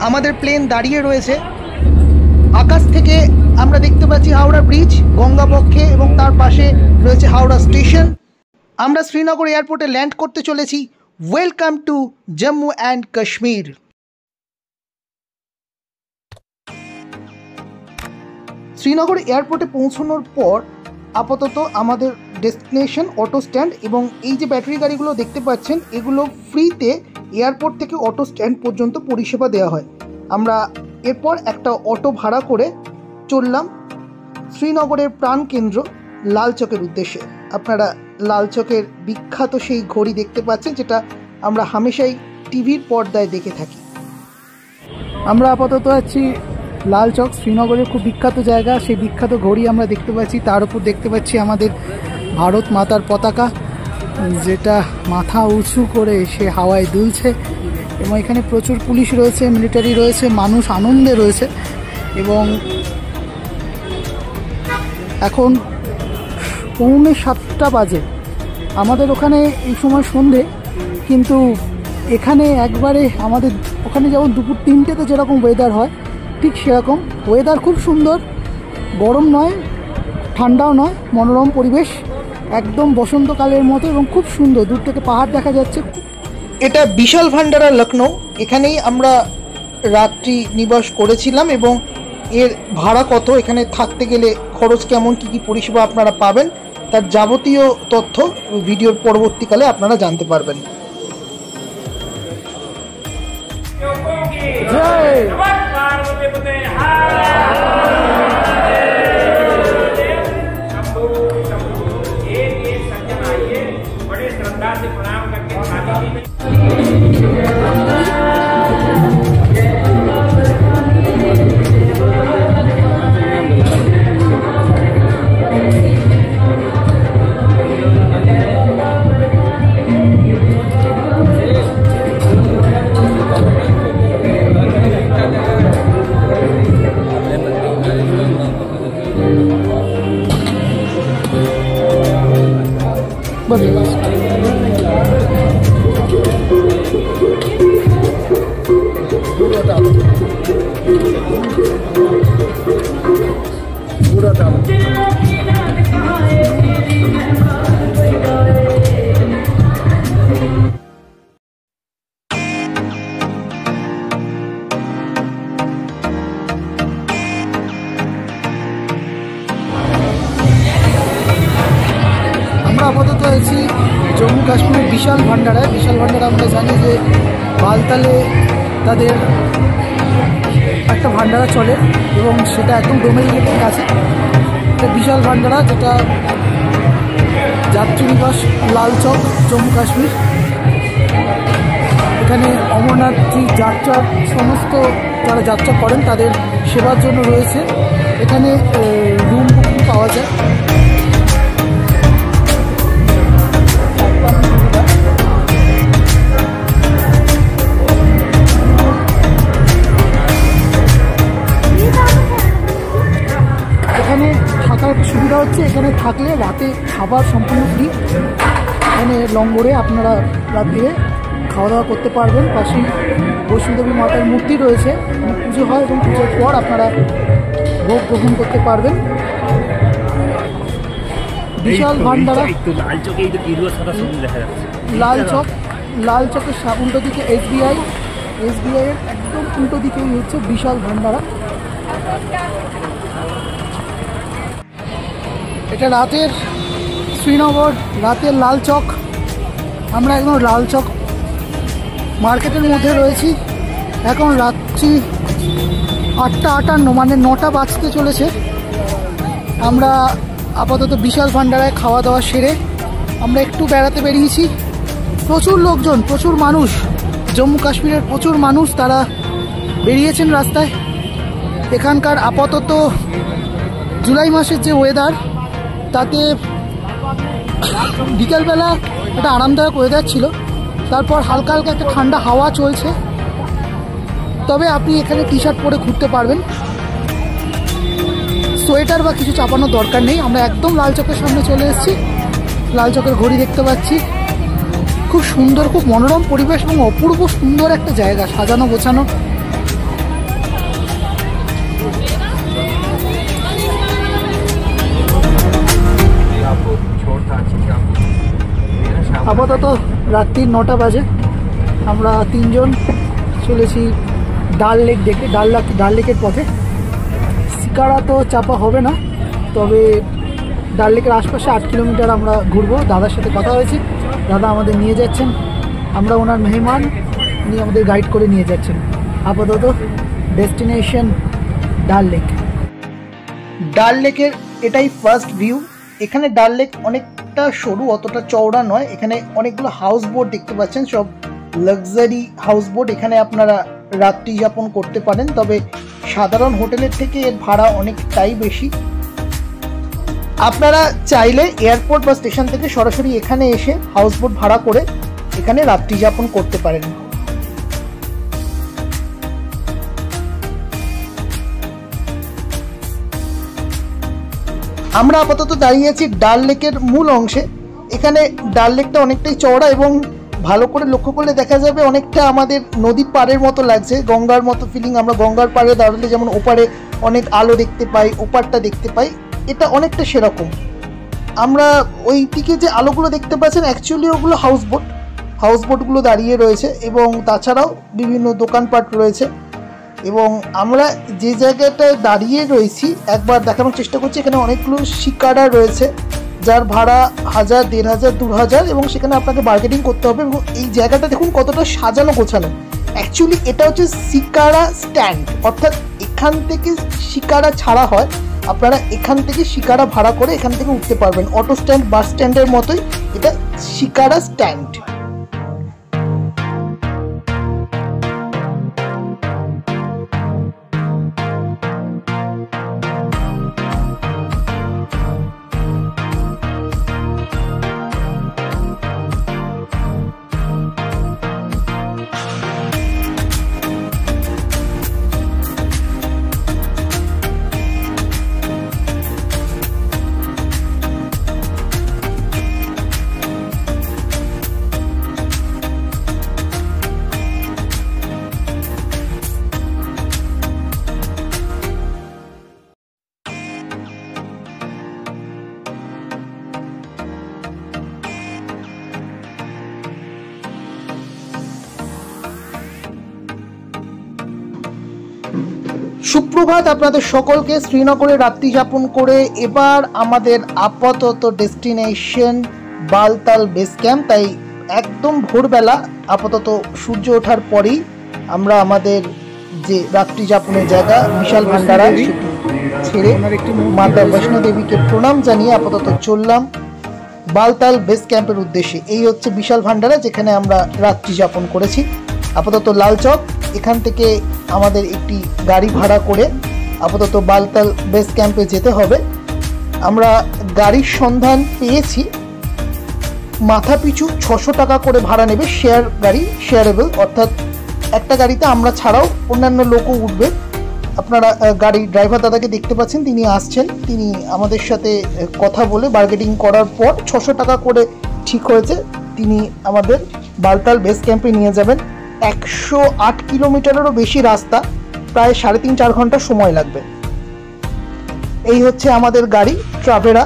আমাদের প্লেন দাঁড়িয়ে রয়েছে। আকাশ থেকে আমরা দেখতে পাচ্ছি হাওড়া ব্রিজ গঙ্গাবক্ষে এবং তার পাশে রয়েছে হাওড়া স্টেশন। আমরা শ্রীনগর এয়ারপোর্টে ল্যান্ড করতে চলেছি। Welcome to Jammu and Kashmir. Srinagar এয়ারপোর্টে পৌঁছানোর পর আপাতত আমাদের ডেস্টিনেশন অটো স্ট্যান্ড, এবং এই যে ব্যাটারি গাড়িগুলো দেখতে পাচ্ছেন এগুলো ফ্রিতে এয়ারপোর্ট থেকে অটো স্ট্যান্ড পর্যন্ত পরিষেবা দেওয়া হয়। আমরা এরপর একটা অটো ভাড়া করে চললাম শ্রীনগরের প্রাণকেন্দ্র লালচকের উদ্দেশ্যে। আপনারা লালচকের বিখ্যাত সেই ঘড়ি দেখতে পাচ্ছেন, যেটা আমরা হামেশাই টিভির পর্দায় দেখে থাকি। আমরা আপাতত আছি লালচক, শ্রীনগরের খুব বিখ্যাত জায়গা। সেই বিখ্যাত ঘড়ি আমরা দেখতে পাচ্ছি, তার উপর দেখতে পাচ্ছি আমাদের ভারত মাতার পতাকা, যেটা মাথা উঁচু করে সে হাওয়ায় দুলছে। এবং এখানে প্রচুর পুলিশ রয়েছে, মিলিটারি রয়েছে, মানুষ আনন্দে রয়েছে। এবং এখন 6:45 বাজে। আমাদের ওখানে এই সময় সন্ধে, কিন্তু এখানে একবারে আমাদের ওখানে যেমন দুপুর 3টেতে যেরকম ওয়েদার হয় ঠিক সেরকম ওয়েদার। খুব সুন্দর, গরম নয় ঠান্ডাও নয়, মনোরম পরিবেশ, একদম বসন্তকালের মতো এবং খুব সুন্দর। দূর থেকে পাহাড় দেখা যাচ্ছে। এটা বিশাল ভান্ডারা লখনৌ, এখানেই আমরা রাত্রি নিবাস করেছিলাম। এবং এর ভাড়া কত, এখানে থাকতে গেলে খরচ কেমন, কী কী পরিষেবা আপনারা পাবেন, তার যাবতীয় তথ্য ভিডিওর পরবর্তীকালে আপনারা জানতে পারবেন। আপাতত আছি জম্মু কাশ্মীরের বিশাল ভান্ডারায়। বিশাল ভান্ডারা আমরা জানি যে বালতালে তাদের একটা ভান্ডারা চলে এবং সেটা একদম ডোমের গেটের কাছে। এটা বিশাল ভান্ডারা, যেটা যাত্রীনিবাস লালচক জম্মু কাশ্মীর। এখানে অমরনাথী যাত্রার সমস্ত যারা যাত্রা করেন তাদের সেবার জন্য রয়েছে। এখানে রুম বুকিং পাওয়া যায়। এখানে থাকার সুবিধা হচ্ছে, এখানে থাকলে রাতে খাবার সম্পূর্ণ ফ্রি। এখানে লঙ্গরে আপনারা রাত্রে খাওয়া দাওয়া করতে পারবেন। পাশেই বৈষ্ণোদেবী মাতার মূর্তি রয়েছে, পুজো হয় এবং পুজোর পর আপনারা ভোগ গ্রহণ করতে পারবেন। বিশাল ভান্ডারা। লালচকের উল্টো দিকে এসবিআই এর একদম উল্টো দিকেই হচ্ছে বিশাল ভান্ডারা। এটা রাতের শ্রীনগর, রাতের লালচক। আমরা একদম লালচক মার্কেটের মধ্যে রয়েছি। এখন রাত্রি 8:58, মানে 9টা বাজতে চলেছে। আমরা আপাতত বিশাল ভান্ডারায় খাওয়া দাওয়া সেরে আমরা একটু বেড়াতে বেরিয়েছি। প্রচুর লোকজন, প্রচুর মানুষ, জম্মু কাশ্মীরের প্রচুর মানুষ তারা বেরিয়েছেন রাস্তায়। এখানকার আপাতত জুলাই মাসের যে ওয়েদার, তাতে বিকেলবেলা একটা আরামদায়ক ওয়েদার ছিল, তারপর হালকা হালকা একটা ঠান্ডা হাওয়া চলছে। তবে আপনি এখানে টি শার্ট পরে ঘুরতে পারবেন, সোয়েটার বা কিছু চাপানোর দরকার নেই। আমরা একদম লালচকের সামনে চলে এসেছি। লালচকের ঘড়ি দেখতে পাচ্ছি। খুব সুন্দর, খুব মনোরম পরিবেশ এবং অপূর্ব সুন্দর একটা জায়গা, সাজানো গোছানো। আপাতত রাত্রি 9টা বাজে, আমরা 3 জন চলেছি ডাল লেক দেখতে। ডাল লেকের পথে শিকারা তো চাপা হবে না, তবে ডাল লেকের আশপাশে 8 কিলোমিটার আমরা ঘুরবো। দাদার সাথে কথা হয়েছে, দাদা আমাদের নিয়ে যাচ্ছেন, আমরা ওনার মেহমান, উনি আমাদের গাইড করে নিয়ে যাচ্ছেন। আপাতত ডেস্টিনেশন ডাল লেক। ডাল লেকের এটাই ফার্স্ট ভিউ। এখানে ডাল লেক অনেকটা সরু, অতটা চওড়া নয়। এখানে অনেকগুলো হাউস বোট দেখতে পাচ্ছেন, সব লাক্সারি হাউস বোট। এখানে আপনারা রাত্রি যাপন করতে পারেন, তবে সাধারণ হোটেলের থেকে এর ভাড়া অনেকটাই বেশি। আপনারা চাইলে এয়ারপোর্ট বা স্টেশন থেকে সরাসরি এখানে এসে হাউস বোট ভাড়া করে এখানে রাত্রি যাপন করতে পারেন। আমরা আপাতত দাঁড়িয়ে আছি ডাল লেকের মূল অংশে। এখানে ডাল লেকটা অনেকটাই চওড়া এবং ভালো করে লক্ষ্য করলে দেখা যাবে অনেকটা আমাদের নদীর পাড়ের মতো লাগছে, গঙ্গার মতো ফিলিং। আমরা গঙ্গার পাড়ে দাঁড়ালে যেমন ওপারে অনেক আলো দেখতে পাই, ওপারটা দেখতে পাই, এটা অনেকটা সেরকম। আমরা ওই দিকে যে আলোগুলো দেখতে পাচ্ছেন অ্যাকচুয়ালি ওগুলো হাউসবোটগুলো দাঁড়িয়ে রয়েছে এবং তাছাড়াও বিভিন্ন দোকানপাট রয়েছে। এবং আমরা যে জায়গাটায় দাঁড়িয়ে রয়েছি একবার দেখানোর চেষ্টা করছি। এখানে অনেকগুলো শিকারা রয়েছে যার ভাড়া 1000, 1500, 2000 এবং সেখানে আপনাকে বার্গেনিং করতে হবে। এবং এই জায়গাটা দেখুন কতটা সাজানো গোছানো। অ্যাকচুয়ালি এটা হচ্ছে শিকারা স্ট্যান্ড, অর্থাৎ এখান থেকে শিকারা ছাড়া হয়। আপনারা এখান থেকে শিকারা ভাড়া করে এখান থেকে উঠতে পারবেন। অটো স্ট্যান্ড, বাস স্ট্যান্ডের মতোই এটা শিকারা স্ট্যান্ড। সুপ্রভাত আপনাদের সকলকে। শ্রীনগরে রাত্রি যাপন করে এবার আমাদের আপাতত ডেস্টিনেশন বালতাল বেস ক্যাম্প। তাই একদম ভোরবেলা, আপাতত সূর্য ওঠার পরেই আমরা আমাদের যে রাত্রি যাপনের জায়গা বিশাল ভান্ডারা সেটি ছেড়ে মাতা বৈষ্ণো দেবীকে প্রণাম জানিয়ে আপাতত চললাম বালতাল বেস ক্যাম্পের উদ্দেশ্যে। এই হচ্ছে বিশাল ভান্ডারা যেখানে আমরা রাত্রি যাপন করেছি। আপাতত লালচক, এখান থেকে আমাদের একটি গাড়ি ভাড়া করে আপাতত বালতাল বেস ক্যাম্পে যেতে হবে। আমরা গাড়ির সন্ধান পেয়েছি, মাথা পিছু 600 টাকা করে ভাড়া নেবে। শেয়ার গাড়ি, শেয়ারেবল, অর্থাৎ একটা গাড়িতে আমরা ছাড়াও অন্যান্য লোকও উঠবে। আপনারা গাড়ি ড্রাইভার দাদাকে দেখতে পাচ্ছেন, তিনি আসছেন। তিনি আমাদের সাথে কথা বলে বার্গেনিং করার পর 600 টাকা করে ঠিক হয়েছে। তিনি আমাদের বালতাল বেস ক্যাম্পে নিয়ে যাবেন। 108 কিলোমিটারেরও বেশি রাস্তা, প্রায় 3.5-4 ঘন্টা সময় লাগবে। এই হচ্ছে আমাদের গাড়ি ট্রাভেরা।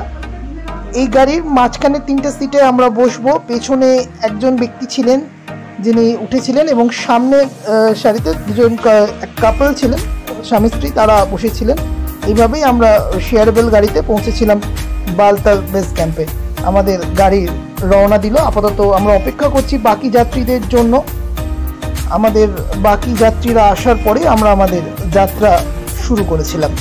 এই গাড়ির মাঝখানে 3টে সিটে আমরা বসবো। পেছনে একজন ব্যক্তি ছিলেন যিনি উঠেছিলেন এবং সামনে সারিতে দুজন কাপল ছিলেন, স্বামী স্ত্রী, তারা বসেছিলেন। এইভাবেই আমরা শেয়ারেবল গাড়িতে পৌঁছেছিলাম বালতাল বেস ক্যাম্পে। আমাদের গাড়ি রওনা দিল। আপাতত আমরা অপেক্ষা করছি বাকি যাত্রীদের জন্য। আমাদের বাকি যাত্রীরা আসার পরে আমরা আমাদের যাত্রা শুরু করেছিলাম।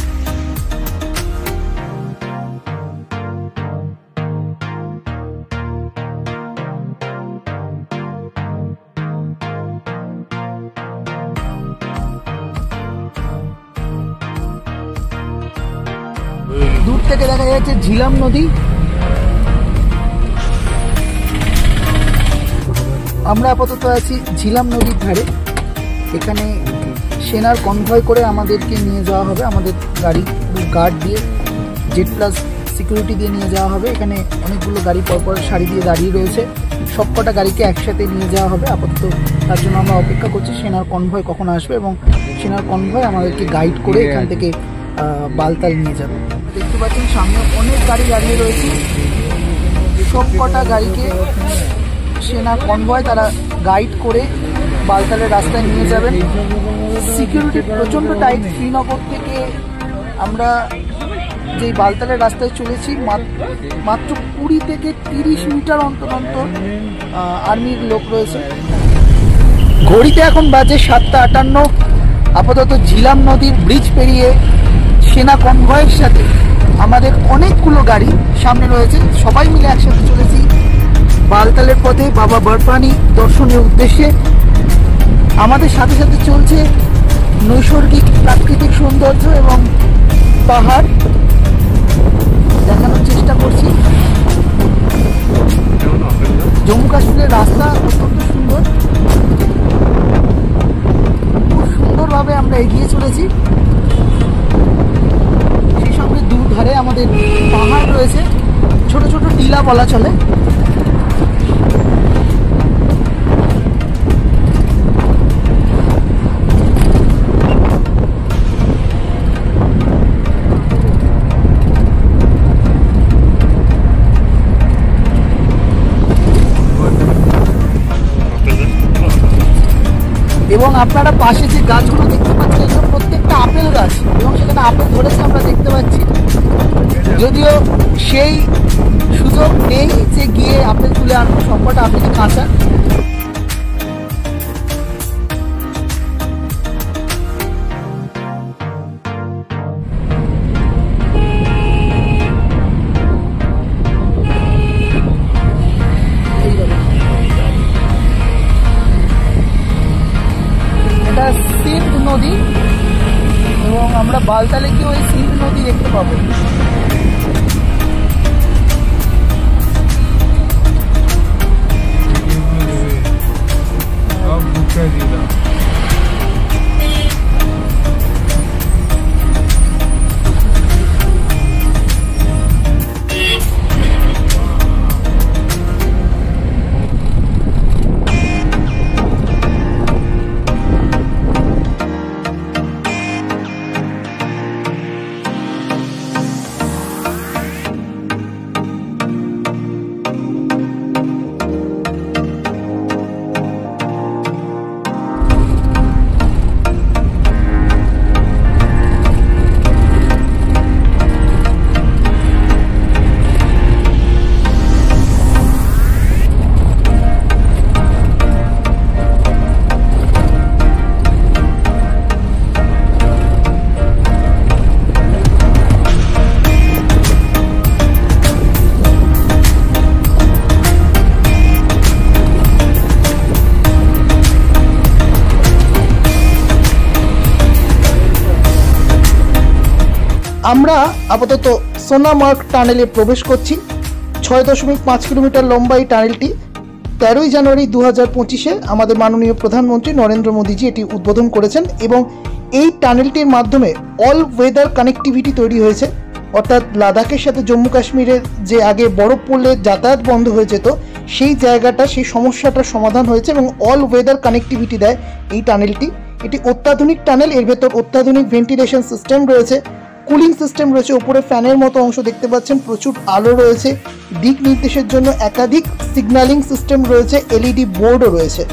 দূর থেকে দেখা যাচ্ছে ঝিলাম নদী। আমরা আপাতত আছি ঝিলাম নদীর ধারে। এখানে সেনার কনভয় করে আমাদেরকে নিয়ে যাওয়া হবে। আমাদের গাড়ি গার্ড দিয়ে, জেড প্লাস সিকিউরিটি দিয়ে নিয়ে যাওয়া হবে। এখানে অনেকগুলো গাড়ি পরপর সারি দিয়ে দাঁড়িয়ে রয়েছে। সবকটা গাড়িকে একসাথে নিয়ে যাওয়া হবে। আপাতত তার জন্য আমরা অপেক্ষা করছি সেনার কনভয় কখন আসবে এবং সেনার কনভয় আমাদেরকে গাইড করে এখান থেকে বালতাল নিয়ে যাবে। দেখতে পাচ্ছেন সামনে অনেক গাড়ি দাঁড়িয়ে রয়েছে। সবকটা গাড়িকে সেনা কনভয় তারা গাইড করে বালতালের রাস্তায় নিয়ে যাবেন। সিকিউরিটি প্রচণ্ড টাইট। শ্রীনগর থেকে আমরা যে বালতালের রাস্তায় চলেছি মাত্র 20 থেকে 30 মিটার অন্তর অন্তর আর্মির লোক রয়েছে। ঘড়িতে এখন বাজে 7:58। আপাতত ঝিলাম নদীর ব্রিজ পেরিয়ে সেনা কনভয়ের সাথে আমাদের অনেকগুলো গাড়ি সামনে রয়েছে। সবাই মিলে একসাথে চলেছি বালতালের পথে বাবা বরফানি দর্শনের উদ্দেশ্যে। আমাদের সাথে সাথে চলছে নৈসর্গিক প্রাকৃতিক সৌন্দর্য এবং পাহাড় দেখানোর চেষ্টা করছি। জম্মু কাশ্মীরের রাস্তা অত্যন্ত সুন্দর, খুব সুন্দরভাবে আমরা এগিয়ে চলেছি। সেই সঙ্গে দুধারে আমাদের পাহাড় রয়েছে, ছোট ছোট টিলা বলা চলে। এবং আপনারা পাশে যে গাছগুলো দেখতে পাচ্ছেন এগুলো প্রত্যেকটা আপেল গাছ, এবং সেখানে আপেল ধরেছে আমরা দেখতে পাচ্ছি। যদিও সেই সুযোগ নেই যে গিয়ে আপেল তুলে আনবো, সবকটা আপেল কাঁচা। সিন্ধ নদী, এবং আমরা বালতালে গিয়ে ওই সিন্ধ নদী দেখতে পাবো। আমরা আপাতত সোনামার্গ টানেলে প্রবেশ করছি। 6.5 কিলোমিটার লম্বা এই টানেলটি 13ই জানুয়ারি 2025-এ আমাদের মাননীয় প্রধানমন্ত্রী নরেন্দ্র মোদীজি এটি উদ্বোধন করেছেন, এবং এই টানেলটির মাধ্যমে অল ওয়েদার কানেক্টিভিটি তৈরি হয়েছে। অর্থাৎ লাদাখের সাথে জম্মু কাশ্মীরের যে আগে বরফ পড়লে যাতায়াত বন্ধ হয়ে যেত, সেই জায়গাটা, সেই সমস্যাটার সমাধান হয়েছে, এবং অল ওয়েদার কানেক্টিভিটি দেয় এই টানেলটি। এটি অত্যাধুনিক টানেল, এর ভেতর অত্যাধুনিক ভেন্টিলেশন সিস্টেম রয়েছে, কুলিং সিস্টেম রয়েছে, উপরে ফ্যানের মতো অংশ দেখতে পাচ্ছেন, প্রচুর আলো রয়েছে, দিক নির্দেশের জন্য একাধিক সিগন্যালিং সিস্টেম রয়েছে, এলইডি বোর্ডও রয়েছে।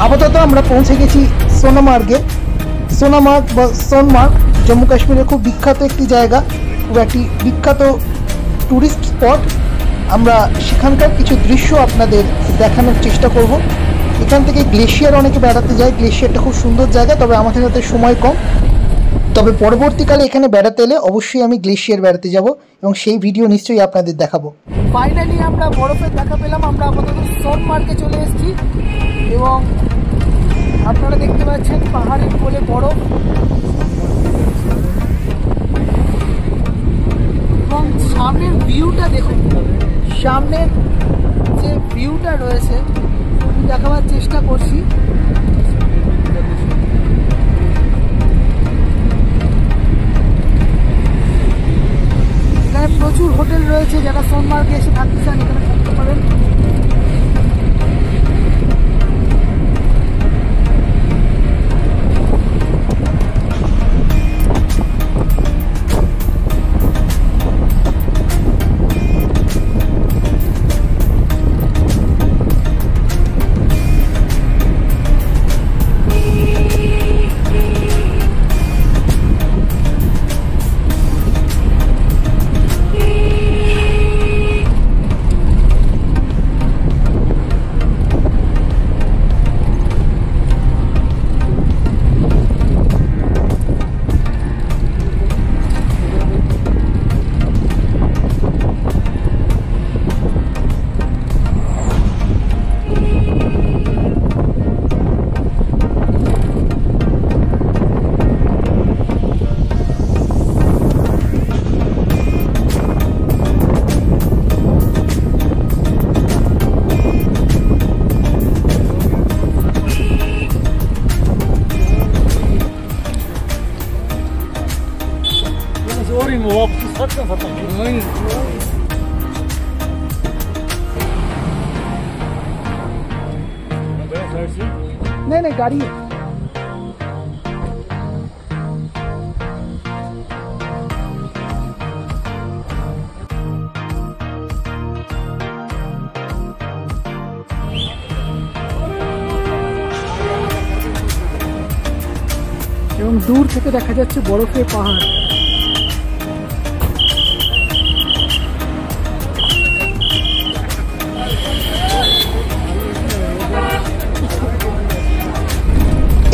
আপাতত আমরা পৌঁছে গেছি সোনামার্গে। সোনামার্গ বা সোনমার্গ জম্মু কাশ্মীরের খুব বিখ্যাত একটি জায়গা, খুব একটি বিখ্যাত ট্যুরিস্ট স্পট। আমরা সেখানকার কিছু দৃশ্য আপনাদের দেখানোর চেষ্টা করব। এখান থেকে গ্লেশিয়ার অনেকে বেড়াতে যায়, গ্লেশিয়ারটা খুব সুন্দর জায়গা, তবে আমাদের হাতে সময় কম। তবে পরবর্তীকালে এখানে বেড়াতে এলে অবশ্যই আমি গ্লেশিয়ার বেড়াতে যাব, এবং সেই ভিডিও নিশ্চয়ই আপনাদের দেখাবো। ফাইনালি আমরা বরফের দেখা পেলাম। আমরা আপাতত সোনমার্গে চলে এসেছি, এবং আপনারা দেখতে পাচ্ছেন পাহাড়ের কোলে বরফ। এবং সামনের ভিউটা দেখুন, সামনের যে ভিউটা রয়েছে দেখাবার চেষ্টা করছি। এখানে প্রচুর হোটেল রয়েছে, যারা সোনমার্গে এসে থাকতে চান এখানে থাকতে পারেন। नहीं नहीं गाड़ी है। এবং দূর থেকে দেখা যাচ্ছে বরফের পাহাড়।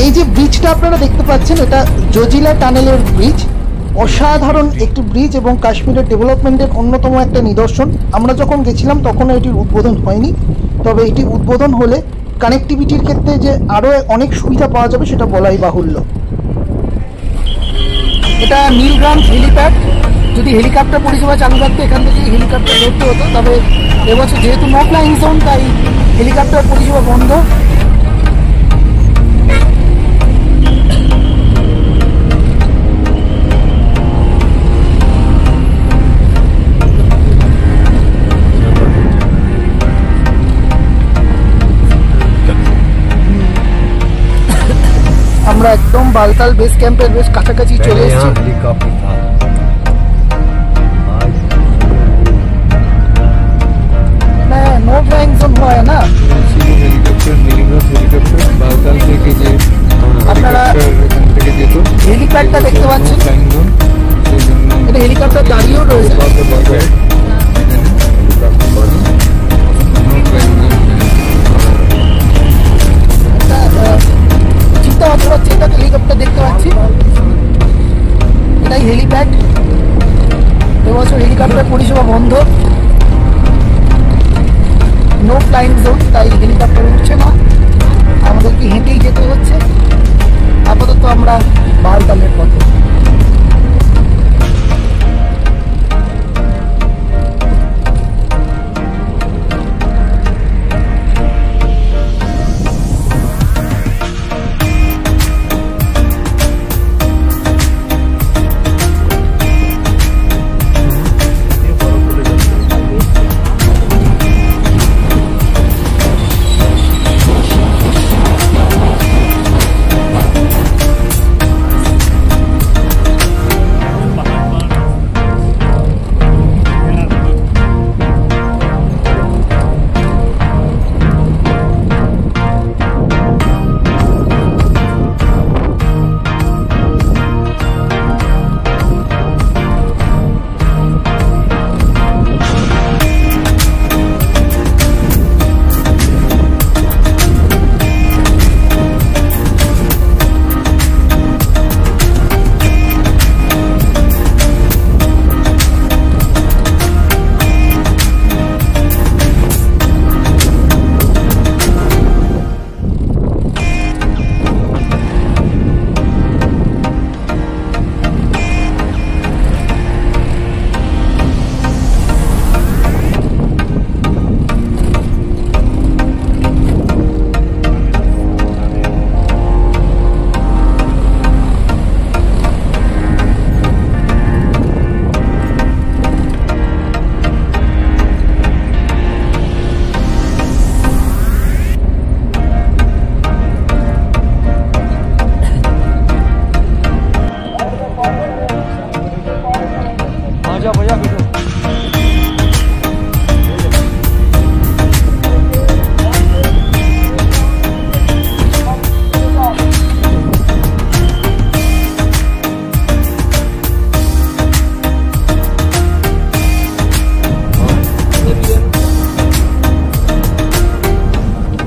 এই যে ব্রিজটা আপনারা দেখতে পাচ্ছেন, এটা জজিলা টানেলের ব্রিজ। অসাধারণ একটি ব্রিজ এবং কাশ্মীরের ডেভেলপমেন্টের অন্যতম একটা নিদর্শন। আমরা যখন গেছিলাম তখন এটির উদ্বোধন হয়নি, তবে এটি উদ্বোধন হলে কানেক্টিভিটির ক্ষেত্রে যে আরও অনেক সুবিধা পাওয়া যাবে সেটা বলাই বাহুল্য। এটা নীলগ্রাম হেলিপ্যাড। যদি হেলিকপ্টার পরিষেবা চালু থাকতো এখান থেকে হেলিকপ্টার ধরতে হতো, তবে এবছর যেহেতু নো ফ্লাইং জোন তাই হেলিকপ্টার পরিষেবা বন্ধ। আমরা একদম বালতাল বেস ক্যাম্পের বেশ কাছাকাছি চলে এসেছি। नो फ्लाइंग जोन हुआ है ना, हेलीकॉप्टर नीलग्राम हेलीकॉप्टर बालताल থেকে যে আপনারা এখান থেকে যেত হেলিপ্যাডটা দেখতে পাচ্ছেন, ফ্লাইং জোন সেই জন্য এটা হেলিকপ্টার দাঁড়িয়েও রয়েছে। চিন্তা হতে পারছি এটা হেলিকপ্টার দেখতে পাচ্ছি, এটাই হেলিপ্যাড। এবছর হেলিকপ্টার পরিষেবা বন্ধ, নো ফ্লাইং জোন, তাই হেলিকপ্টার উঠছে না, আমাদেরকে হেঁটেই যেতে হচ্ছে। আপাতত আমরা বালতালের পথে।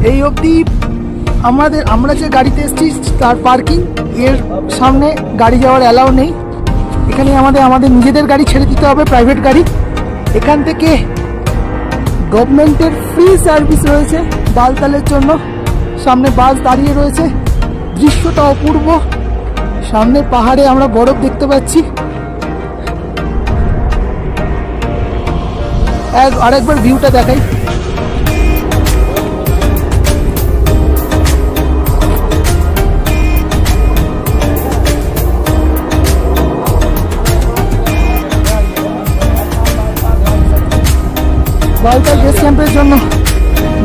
এই অবধি আমরা যে গাড়িতে এসেছি তার পার্কিং এর সামনে গাড়ি যাওয়ার অ্যালাউ নেই। এখানে আমাদের নিজেদের গাড়ি ছেড়ে দিতে হবে, প্রাইভেট গাড়ি। এখান থেকে গভর্নমেন্টের ফ্রি সার্ভিস রয়েছে বালতালের জন্য। সামনে বাস দাঁড়িয়ে রয়েছে, দৃশ্যটা অপূর্ব। সামনে পাহাড়ে আমরা বরফ দেখতে পাচ্ছি। আরেকবার ভিউটা দেখাই। বালতাল বেস ক্যাম্পের জন্য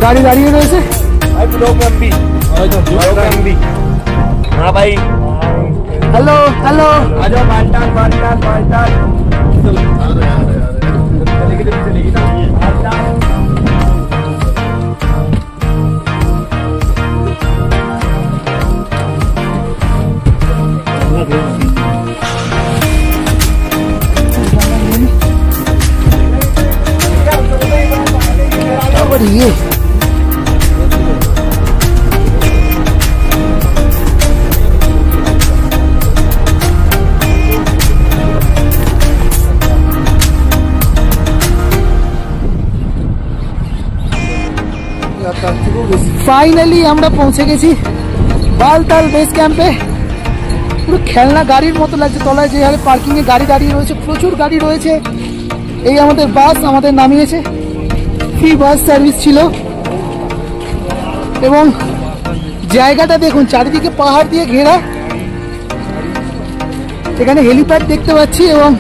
গাড়ি দাঁড়িয়ে রয়েছে। হ্যালো হ্যালো, ये ফাইনালি আমরা পৌঁছে গেছি বালতাল বেস ক্যাম্পে। পুরো খেলনা গাড়ির মতো লাগছে, তলায় যে হারে পার্কিং এ গাড়ি দাঁড়িয়ে রয়েছে, প্রচুর গাড়ি রয়েছে। এই আমাদের বাস আমাদের নামিয়েছে, ফ্রি বাস সার্ভিস ছিল। এবং জায়গাটা দেখুন, চারিদিকে পাহাড় দিয়ে ঘেরা। এখানে হেলিপ্যাড দেখতে পাচ্ছি এবং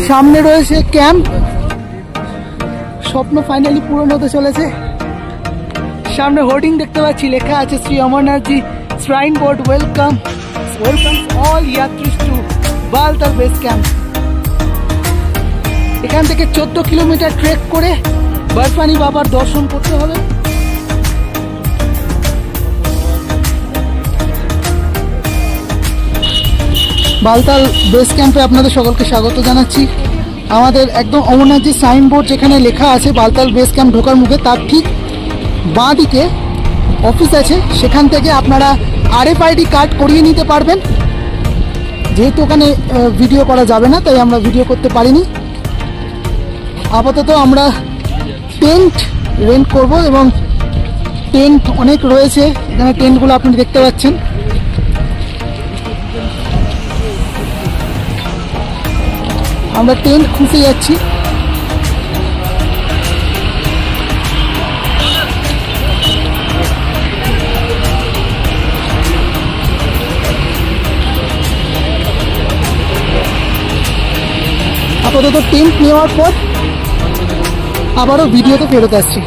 সামনে রয়েছে ক্যাম্প। স্বপ্ন ফাইনালি পূরণ হতে চলেছে। সামনে হোর্ডিং দেখতে পাচ্ছি, লেখা আছে Shri Amarnathji shrine board welcome all yatris to Baltal base camp. এখান থেকে 14 কিলোমিটার ট্রেক করে বরফানি বাবার দর্শন করতে হবে। বালতাল বেস ক্যাম্পে আপনাদের সকলকে স্বাগত জানাচ্ছি। আমাদের একদম অমরনাথজি সাইনবোর্ড যেখানে লেখা আছে বালতাল বেস ক্যাম্প ঢোকার মুখে, তার ঠিক বাঁ দিকে অফিস আছে। সেখান থেকে আপনারা RFID কার্ড করিয়ে নিতে পারবেন। যেহেতু ওখানে ভিডিও করা যাবে না, তাই আমরা ভিডিও করতে পারিনি। আপাতত আমরা টেন্ট রেন্ট করব এবং টেন্ট অনেক রয়েছে এখানে। টেন্টগুলো আপনি দেখতে পাচ্ছেন। আমরা টেন্ট খুঁজে যাচ্ছি। আপাতত টেন্ট নেওয়ার পর আবারও ভিডিওতে ফেরত আসছি।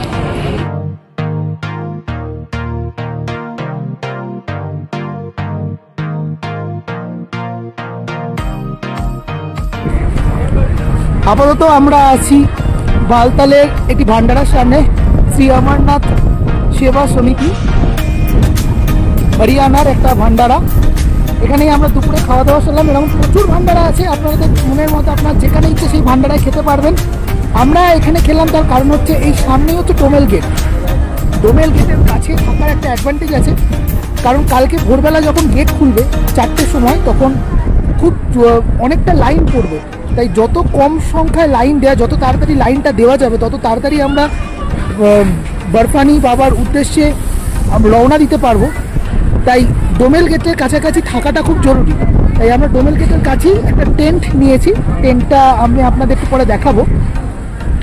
আপাতত আমরা আছি বালতালের একটি ভান্ডারার সামনে, শ্রী অমরনাথ সেবা সমিতি হরিয়ানার একটা ভান্ডারা। এখানেই আমরা দুপুরে খাওয়া দাওয়া করলাম। এরকম প্রচুর ভান্ডারা আছে, আপনাদের মনের মতো আপনার যেখানে ইচ্ছে সেই ভান্ডারায় খেতে পারবেন। আমরা এখানে খেলাম, তার কারণ হচ্ছে এই সামনেই হচ্ছে ডোমেল গেট। ডোমেল গেটের কাছে থাকার একটা অ্যাডভান্টেজ আছে, কারণ কালকে ভোরবেলা যখন গেট খুলবে 4টের সময়, তখন খুব অনেকটা লাইন পড়বে। তাই যত কম সংখ্যায় লাইন দেওয়া, যত তাড়াতাড়ি লাইনটা দেওয়া যাবে, তত তাড়াতাড়ি আমরা বরফানি বাবার উদ্দেশ্যে রওনা দিতে পারবো। তাই ডোমেল গেটের কাছাকাছি থাকাটা খুব জরুরি। তাই আমরা ডোমেল গেটের কাছেই একটা টেন্ট নিয়েছি। টেন্টটা আমি আপনাদেরকে পরে দেখাবো।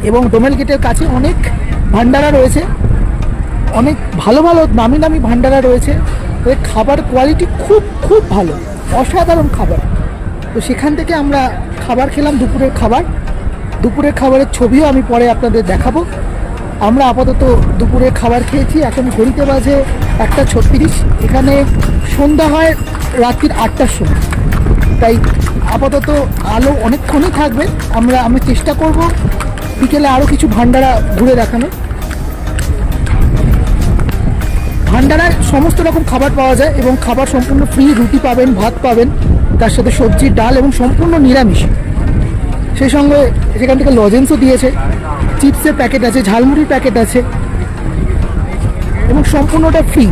এবং ডোমেল গেটের কাছে অনেক ভান্ডারা রয়েছে, অনেক ভালো ভালো নামি নামি ভান্ডারা রয়েছে। এর খাবার কোয়ালিটি খুব খুব ভালো, অসাধারণ খাবার। তো সেখান থেকে আমরা খাবার খেলাম, দুপুরের খাবারের ছবিও আমি পরে আপনাদের দেখাবো। আমরা আপাতত দুপুরে খাবার খেয়েছি। এখন ঘড়িতে বাজে 1:36। এখানে সন্ধ্যা হয় রাত্রির 8টার সময়। তাই আপাতত আলো অনেকক্ষণই থাকবে। আমি চেষ্টা করব বিকেলে আরও কিছু ভান্ডারা ঘুরে দেখানোর। ভান্ডারায় সমস্ত রকম খাবার পাওয়া যায় এবং খাবার সম্পূর্ণ ফ্রি। রুটি পাবেন, ভাত পাবেন, তার সাথে সবজি, ডাল এবং সম্পূর্ণ নিরামিষ। সেই সঙ্গে সেখান থেকে লজেন্সও দিয়েছে। চিপসের প্যাকেট আছে, ঝালমুড়ির প্যাকেট আছে এবং সম্পূর্ণটা ফ্রি।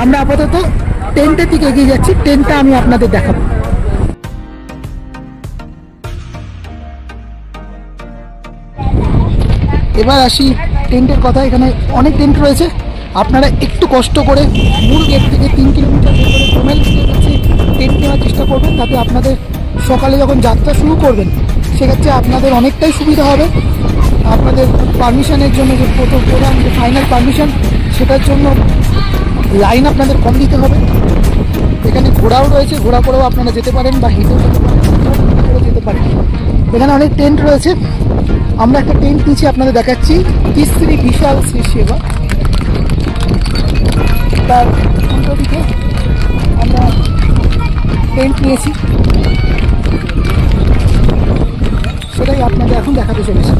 আমরা আপাতত টেন্টের দিকে এগিয়ে যাচ্ছি, টেন্টটা আমি আপনাদের দেখাবো। এবার আসি টেন্টের কথা। এখানে অনেক টেন্ট রয়েছে, আপনারা একটু কষ্ট করে মূল গেট থেকে 3 কিলোমিটার ডোমেল স্টের কাছে টেন্ট নেওয়ার চেষ্টা করবেন, তাতে আপনাদের সকালে যখন যাত্রা শুরু করবেন সেক্ষেত্রে আপনাদের অনেকটাই সুবিধা হবে। আপনাদের পারমিশনের জন্য যে প্রধান যে ফাইনাল পারমিশন, সেটার জন্য লাইন আপনাদের কম দিতে হবে। এখানে ঘোড়াও রয়েছে, ঘোড়া করেও আপনারা যেতে পারেন বা হেঁটেও যেতে পারেন, যেতে পারেন। এখানে অনেক টেন্ট রয়েছে, আমরা একটা টেন্ট নিচে আপনাদের দেখাচ্ছি, তিস্রি বিশাল শ্রী সেবা। তার উল্টো দিকে আমরা টেন্ট নিয়েছি, সেটাই আপনাদের এখন দেখাতে চলেছি।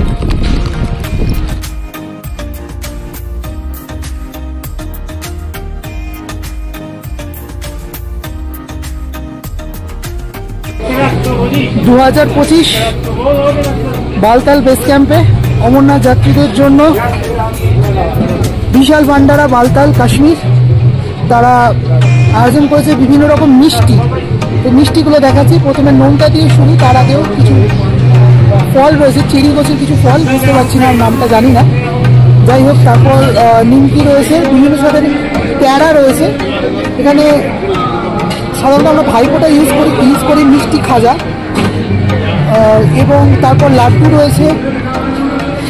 (2025) বালতাল বেস ক্যাম্পে অমরনাথ যাত্রীদের জন্য বিশাল ভান্ডারা বালতাল কাশ্মীর তারা আয়োজন করেছে বিভিন্ন রকম মিষ্টি। তো মিষ্টিগুলো দেখাচ্ছি। প্রথমে নোনতা দিয়ে শুরু, তার আগেও কিছু ফল রয়েছে, চেরি গাছের কিছু ফল, বুঝতে পারছি না, নামটা জানি না, যাই হোক। তারপর নিমকি রয়েছে, বিভিন্ন ধরনের প্যারা রয়েছে। এখানে সাধারণত আমরা ভাইফোঁটা ইউজ করি মিষ্টি খাজা, এবং তারপর লাড্ডু রয়েছে,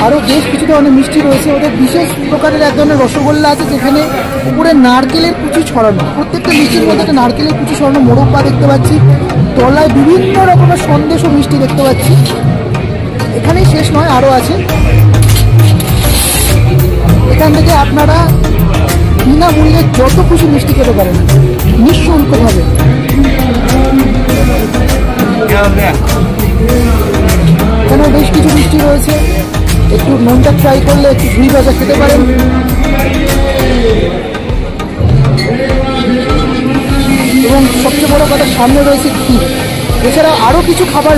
আরও বেশ কিছু ধরনের মিষ্টি রয়েছে। ওদের বিশেষ প্রকারের এক ধরনের রসগোল্লা আছে, যেখানে উপরে নারকেলের কুচি ছড়ানো, প্রত্যেকটা মিষ্টির মধ্যে একটা নারকেলের কুচি ছড়ানো মোরব্বা দেখতে পাচ্ছি। তলায় বিভিন্ন রকমের সন্দেশ ও মিষ্টি দেখতে পাচ্ছি। এখানেই শেষ নয়, আরও আছে। এখান থেকে আপনারা বিনামূল্যে যত খুশি মিষ্টি খেতে পারেন নিঃশুল্কভাবে। এখানেও বেশ কিছু মিষ্টি রয়েছে, একটু নোনটা ট্রাই করলে একটু ঘি ভাজা খেতে পারেন। এবং সবচেয়ে বড় কথা, সামনে রয়েছে ক্ষীর। এছাড়া আরও কিছু খাবার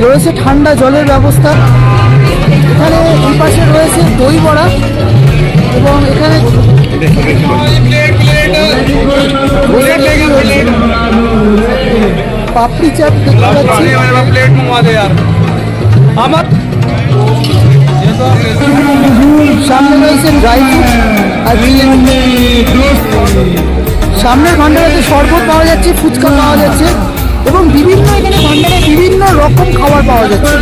রয়েছে ঠান্ডা জলের ব্যবস্থা। এখানে এই পাশে রয়েছে দই বড়া, এবং এখানে পাপড়ি চাট দেখতে পাচ্ছি। সামনে রয়েছে ড্রাই ফ্রুট, আর সামনের ভান্ডারে শরবত পাওয়া যাচ্ছে, ফুচকা পাওয়া যাচ্ছে, এবং বিভিন্ন এখানে ভান্ডারে বিভিন্ন রকম খাবার পাওয়া যাচ্ছে,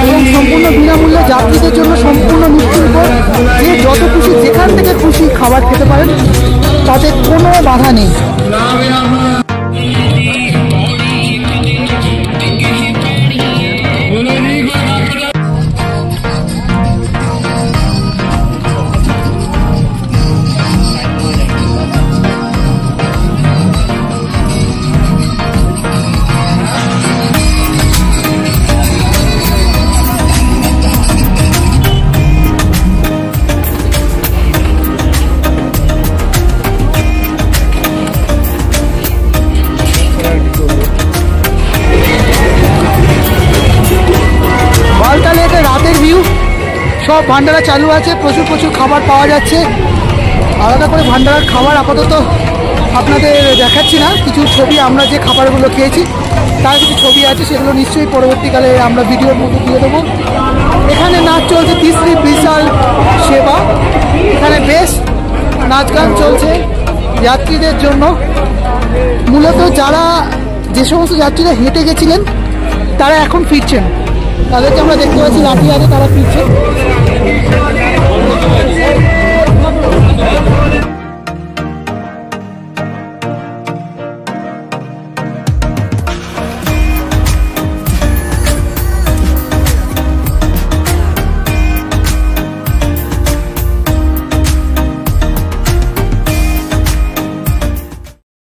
এবং সম্পূর্ণ বিনামূল্যে যাত্রীদের জন্য সম্পূর্ণ নিশ্চিন্ত, যে যত খুশি যেখান থেকে খুশি খাবার খেতে পারেন, তাতে কোনো বাধা নেই। সব ভান্ডারা চালু আছে, প্রচুর খাবার পাওয়া যাচ্ছে। আলাদা করে ভান্ডারার খাবার আপাতত আপনাদের দেখাচ্ছি না, কিছু ছবি, আমরা যে খাবারগুলো খেয়েছি তার কিছু ছবি আছে, সেগুলো নিশ্চয়ই পরবর্তীকালে আমরা ভিডিওর মধ্যে দিয়ে দেবো। এখানে নাচ চলছে তিস্রি বিশাল সেবা, এখানে বেশ নাচ গান চলছে যাত্রীদের জন্য। মূলত যে সমস্ত যাত্রীরা হেঁটে গেছিলেন তারা এখন ফিরছেন, তাদেরকে আমরা দেখতে পাচ্ছি লাঠি হাতে তারা ফিরছে।